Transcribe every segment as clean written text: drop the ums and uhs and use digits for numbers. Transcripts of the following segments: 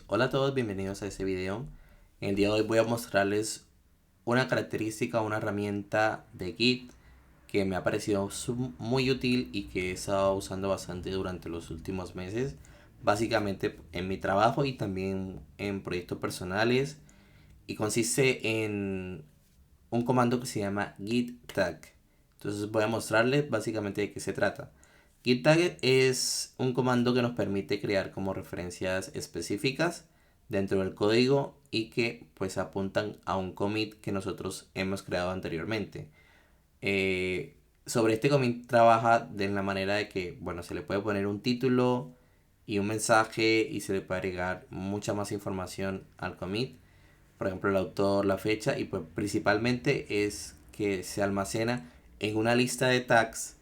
Hola a todos, bienvenidos a este video. En el día de hoy voy a mostrarles una característica, una herramienta de Git que me ha parecido muy útil y que he estado usando bastante durante los últimos meses, básicamente en mi trabajo y también en proyectos personales, y consiste en un comando que se llama git tag. Entonces voy a mostrarles básicamente de qué se trata. Git tag es un comando que nos permite crear como referencias específicas dentro del código y que pues apuntan a un commit que nosotros hemos creado anteriormente. Sobre este commit trabaja de la manera de que, bueno, se le puede poner un título y un mensaje y se le puede agregar mucha más información al commit. Por ejemplo, el autor, la fecha, y pues principalmente es que se almacena en una lista de tags,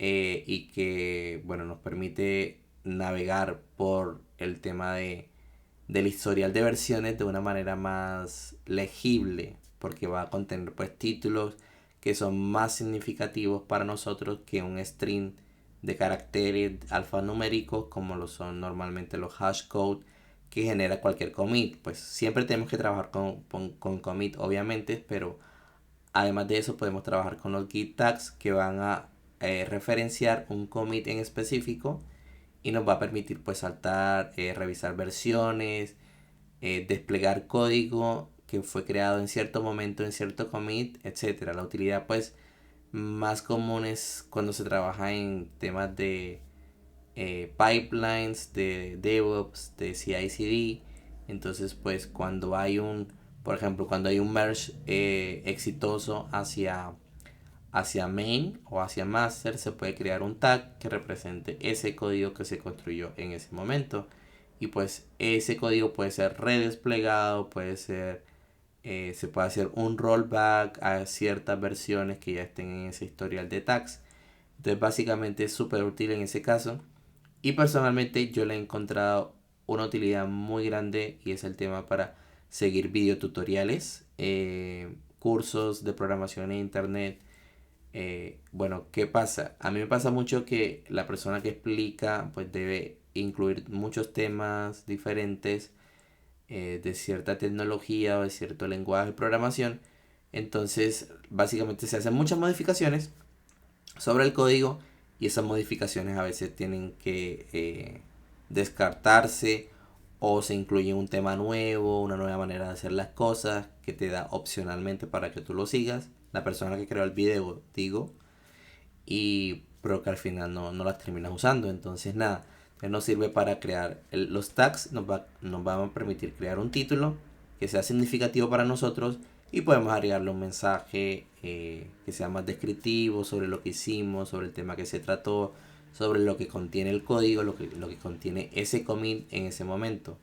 y que, bueno, nos permite navegar por el tema del historial de versiones de una manera más legible, porque va a contener pues títulos que son más significativos para nosotros que un string de caracteres alfanuméricos como lo son normalmente los hashcode que genera cualquier commit. Pues siempre tenemos que trabajar con commit obviamente, pero además de eso podemos trabajar con los git tags que van a referenciar un commit en específico y nos va a permitir pues saltar, revisar versiones, desplegar código que fue creado en cierto momento, en cierto commit, etcétera. La utilidad pues más común es cuando se trabaja en temas de pipelines, de DevOps, de CI/CD. Entonces pues cuando hay por ejemplo, cuando hay un merge exitoso hacia main o hacia master, se puede crear un tag que represente ese código que se construyó en ese momento. Y pues ese código puede ser redesplegado, se puede hacer un rollback a ciertas versiones que ya estén en ese historial de tags. Entonces básicamente es súper útil en ese caso. Y personalmente yo le he encontrado una utilidad muy grande y es el tema para seguir videotutoriales, cursos de programación en internet. Bueno, ¿qué pasa? A mí me pasa mucho que la persona que explica pues debe incluir muchos temas diferentes, de cierta tecnología o de cierto lenguaje de programación. Entonces, básicamente se hacen muchas modificaciones sobre el código y esas modificaciones a veces tienen que descartarse o se incluye un tema nuevo, una nueva manera de hacer las cosas que te da opcionalmente para que tú lo sigas. La persona que creó el video, digo, y pero que al final no las terminas usando. Entonces nada, nos sirve para crear los tags, nos va a permitir crear un título que sea significativo para nosotros y podemos agregarle un mensaje que sea más descriptivo sobre lo que hicimos, sobre el tema que se trató, sobre lo que contiene el código, lo que contiene ese commit en ese momento.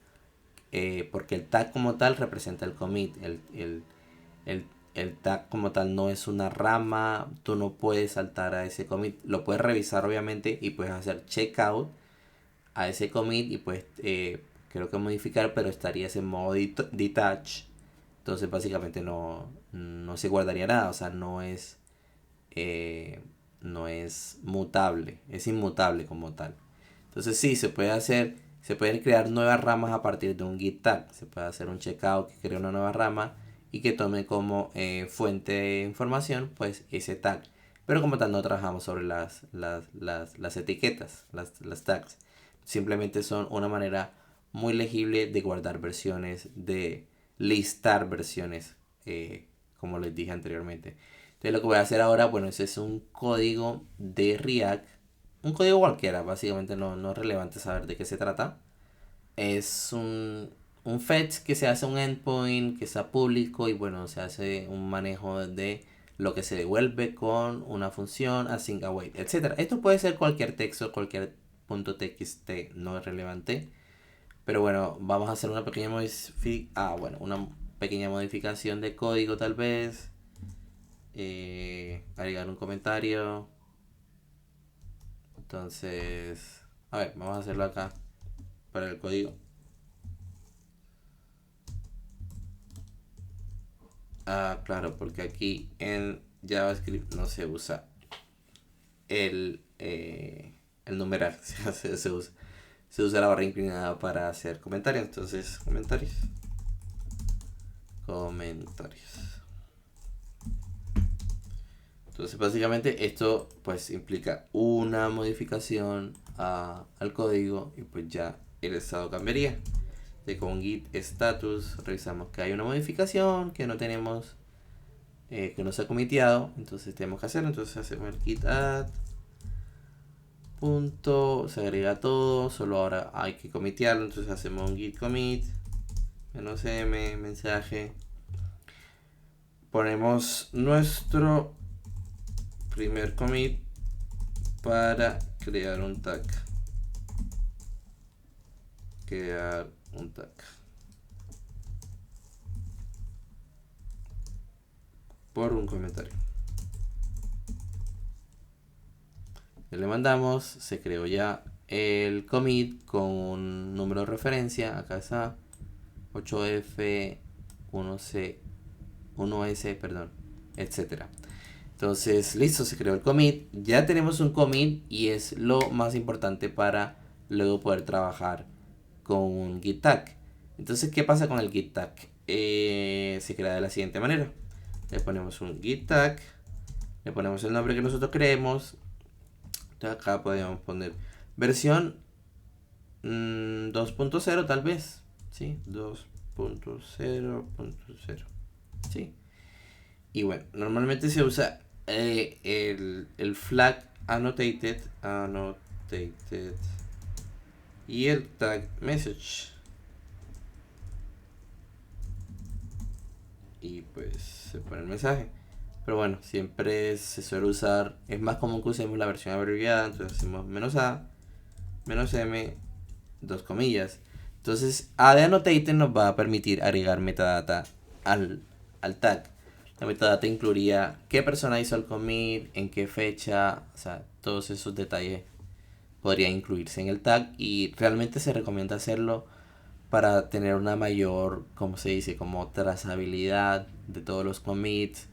Porque el tag como tal representa el commit, el, el tag como tal no es una rama, tú no puedes saltar a ese commit, lo puedes revisar obviamente y puedes hacer checkout a ese commit y pues creo que modificar, pero estarías en modo detach, entonces básicamente no se guardaría nada, o sea, eh, no es mutable, es inmutable como tal. Entonces sí, se pueden crear nuevas ramas a partir de un git tag. Se puede hacer un checkout que cree una nueva rama y que tome como fuente de información pues ese tag. Pero como tal no trabajamos sobre las etiquetas, las tags. Simplemente son una manera muy legible de guardar versiones, de listar versiones, como les dije anteriormente. Entonces lo que voy a hacer ahora, bueno, ese es un código de React, un código cualquiera, básicamente no es relevante saber de qué se trata. Es un fetch que se hace un endpoint que está público y bueno, se hace un manejo de lo que se devuelve con una función, async await, etcétera. Esto puede ser cualquier texto, cualquier punto .txt, no es relevante. Pero bueno, vamos a hacer una pequeña modificación de código tal vez. Agregar un comentario. Entonces, a ver, vamos a hacerlo acá para el código. Ah, claro, porque aquí en JavaScript no se usa el numeral, se usa. se usa la barra inclinada para hacer comentarios. Entonces, comentarios. Entonces, básicamente esto pues implica una modificación al código y pues ya el estado cambiaría. De con git status revisamos que hay una modificación que no tenemos, que no se ha comiteado, entonces tenemos que hacerlo. Entonces hacemos el git add punto, se agrega todo, solo ahora hay que comitearlo. Entonces hacemos un git commit -m mensaje, ponemos nuestro primer commit para crear un tag. Por un comentario. Le mandamos, se creó ya el commit con un número de referencia. Acá está 8F1S, perdón, etcétera. Entonces, listo, se creó el commit. Ya tenemos un commit y es lo más importante para luego poder trabajar con un git tag. Entonces, ¿qué pasa con el git tag? Se crea de la siguiente manera. Le ponemos un git tag, le ponemos el nombre que nosotros creemos. Entonces, acá podemos poner versión 2.0 tal vez. ¿Sí? 2.0.0. ¿Sí? Y bueno, normalmente se usa el flag annotated y el tag message. Y pues se pone el mensaje. Pero bueno, siempre se suele usar, es más común que usemos la versión abreviada. Entonces hacemos -a, -m, dos comillas. Entonces add annotated nos va a permitir agregar metadata al tag. La metadata incluiría qué persona hizo el commit, en qué fecha, o sea, todos esos detalles podrían incluirse en el tag, y realmente se recomienda hacerlo para tener una mayor, como se dice, como trazabilidad de todos los commits,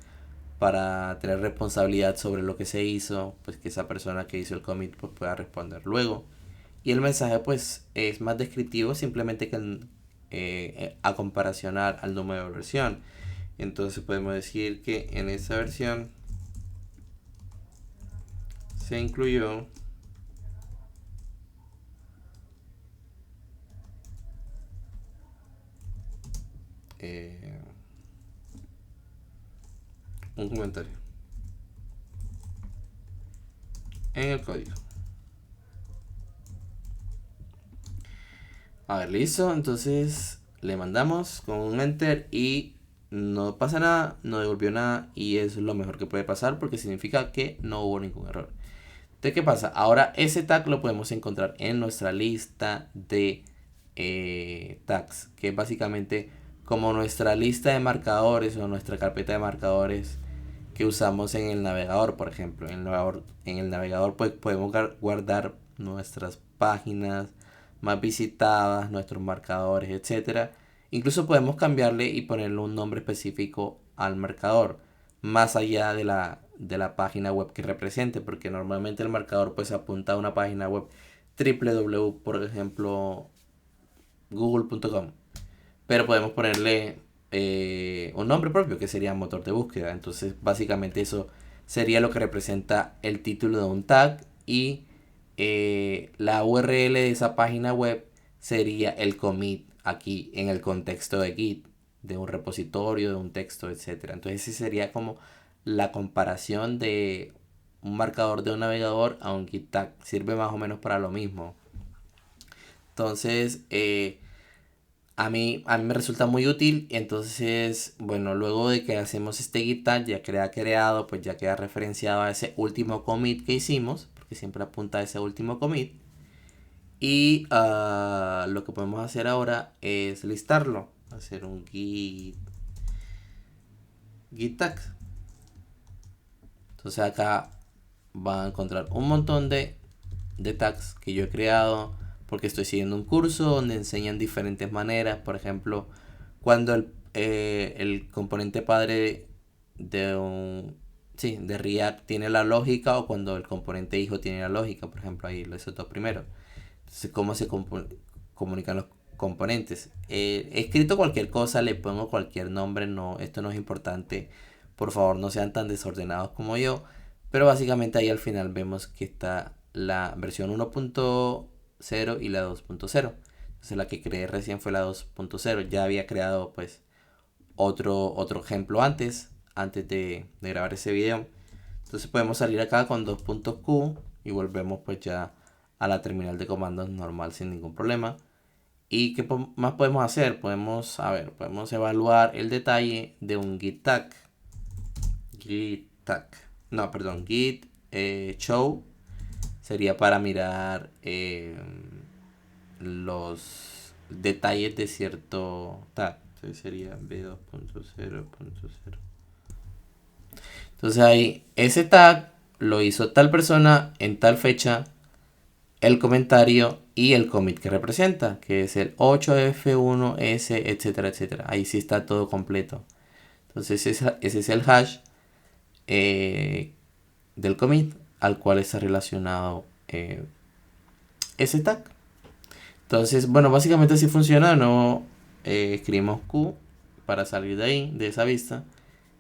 para tener responsabilidad sobre lo que se hizo, pues que esa persona que hizo el commit pues pueda responder luego. Y el mensaje pues es más descriptivo, simplemente que a comparación al número de versión. Entonces podemos decir que en esta versión se incluyó un comentario en el código. A ver, listo. Entonces le mandamos con un enter y no pasa nada, no devolvió nada, y es lo mejor que puede pasar porque significa que no hubo ningún error. Entonces, ¿qué pasa? Ahora ese tag lo podemos encontrar en nuestra lista de tags, que es básicamente como nuestra lista de marcadores o nuestra carpeta de marcadores que usamos en el navegador, por ejemplo. En el navegador pues, podemos guardar nuestras páginas más visitadas, nuestros marcadores, etcétera. Incluso podemos cambiarle y ponerle un nombre específico al marcador, más allá de la página web que represente, porque normalmente el marcador pues apunta a una página web www, por ejemplo, google.com, pero podemos ponerle un nombre propio que sería motor de búsqueda. Entonces básicamente eso sería lo que representa el título de un tag, y la URL de esa página web sería el commit aquí en el contexto de Git, de un repositorio, de un texto, etcétera. Entonces esa sería como la comparación de un marcador de un navegador a un Git tag. Sirve más o menos para lo mismo. Entonces a mí me resulta muy útil. Entonces, bueno, luego de que hacemos este git tag, ya queda creado, pues ya queda referenciado a ese último commit que hicimos, porque siempre apunta a ese último commit. Y lo que podemos hacer ahora es listarlo, hacer un git tag. Entonces acá van a encontrar un montón de tags que yo he creado, porque estoy siguiendo un curso donde enseñan diferentes maneras. Por ejemplo, cuando el componente padre de React tiene la lógica, o cuando el componente hijo tiene la lógica. Por ejemplo, ahí lo hice todo primero. Entonces, ¿cómo se comunican los componentes? He escrito cualquier cosa, le pongo cualquier nombre, no, esto no es importante. Por favor, no sean tan desordenados como yo. Pero básicamente ahí al final vemos que está la versión 1.0 y la 2.0. Entonces la que creé recién fue la 2.0. Ya había creado pues otro ejemplo antes de grabar ese video. Entonces podemos salir acá con 2.q y volvemos pues ya a la terminal de comandos normal sin ningún problema. ¿Y qué más podemos hacer? Podemos evaluar el detalle de un git tag. Git show sería para mirar los detalles de cierto tag. Entonces sería b2.0.0. Entonces ahí, ese tag lo hizo tal persona en tal fecha, el comentario y el commit que representa, que es el 8F1S, etcétera, etcétera. Ahí sí está todo completo. Entonces ese es el hash del commit al cual está relacionado ese tag. Entonces, bueno, básicamente así funciona. No escribimos Q para salir de ahí, de esa vista.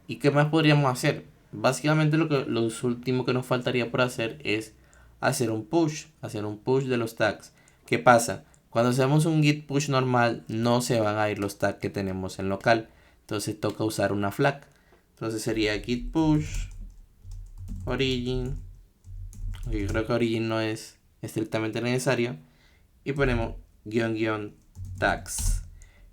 ¿Y qué más podríamos hacer? Básicamente lo último que nos faltaría por hacer es hacer un push de los tags. ¿Qué pasa? Cuando hacemos un git push normal no se van a ir los tags que tenemos en local. Entonces toca usar una flag. Entonces sería git push origin. Yo creo que origin no es estrictamente necesario. Y ponemos --tags.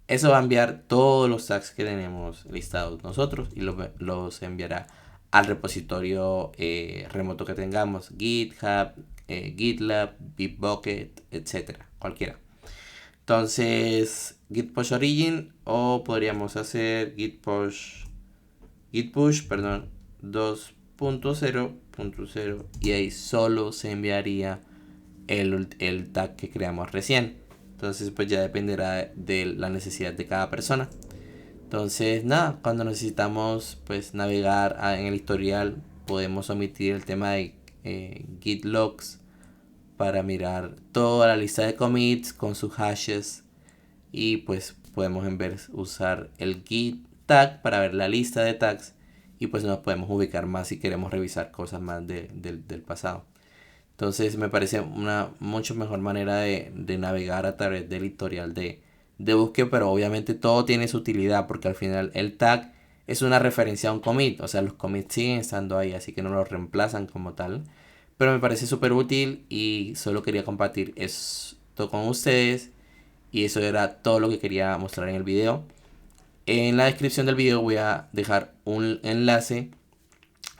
Eso va a enviar todos los tags que tenemos listados nosotros y los enviará al repositorio remoto que tengamos, GitHub, GitLab, Bitbucket, etcétera, cualquiera. Entonces, git push origin, o podríamos hacer git push 2.0.0, y ahí solo se enviaría el tag que creamos recién. Entonces pues ya dependerá de la necesidad de cada persona. Entonces nada, cuando necesitamos pues navegar en el historial, podemos omitir el tema de git logs para mirar toda la lista de commits con sus hashes, y pues podemos en vez usar el git tag para ver la lista de tags, y pues nos podemos ubicar más si queremos revisar cosas más del pasado. Entonces me parece una mucho mejor manera de navegar a través del historial de búsqueda, pero obviamente todo tiene su utilidad, porque al final el tag es una referencia a un commit, o sea, los commits siguen estando ahí, así que no los reemplazan como tal. Pero me parece súper útil y solo quería compartir esto con ustedes, y eso era todo lo que quería mostrar en el video. En la descripción del video voy a dejar un enlace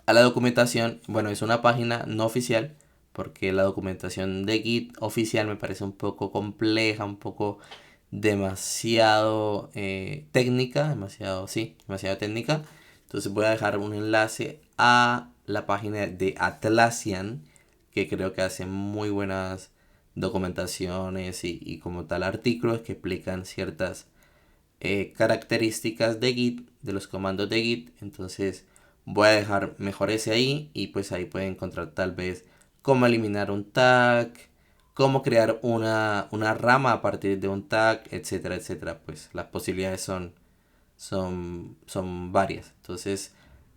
a la documentación. Bueno, es una página no oficial, porque la documentación de Git oficial me parece un poco compleja, un poco demasiado técnica, demasiado técnica. Entonces voy a dejar un enlace a la página de Atlassian, que creo que hace muy buenas documentaciones y como tal artículos que explican ciertas características de Git, de los comandos de Git. Entonces voy a dejar mejor ese ahí, y pues ahí pueden encontrar tal vez cómo eliminar un tag, cómo crear una rama a partir de un tag, etcétera, etcétera. Pues las posibilidades son varias. Entonces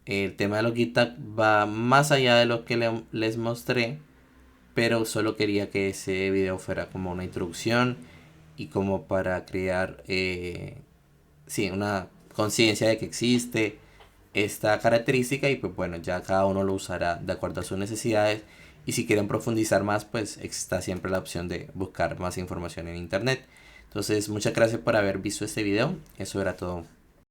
el tema de los git tag va más allá de lo que les mostré, pero solo quería que ese video fuera como una introducción y como para crear una conciencia de que existe esta característica, y pues bueno, ya cada uno lo usará de acuerdo a sus necesidades, y si quieren profundizar más pues está siempre la opción de buscar más información en internet. Entonces muchas gracias por haber visto este video, eso era todo.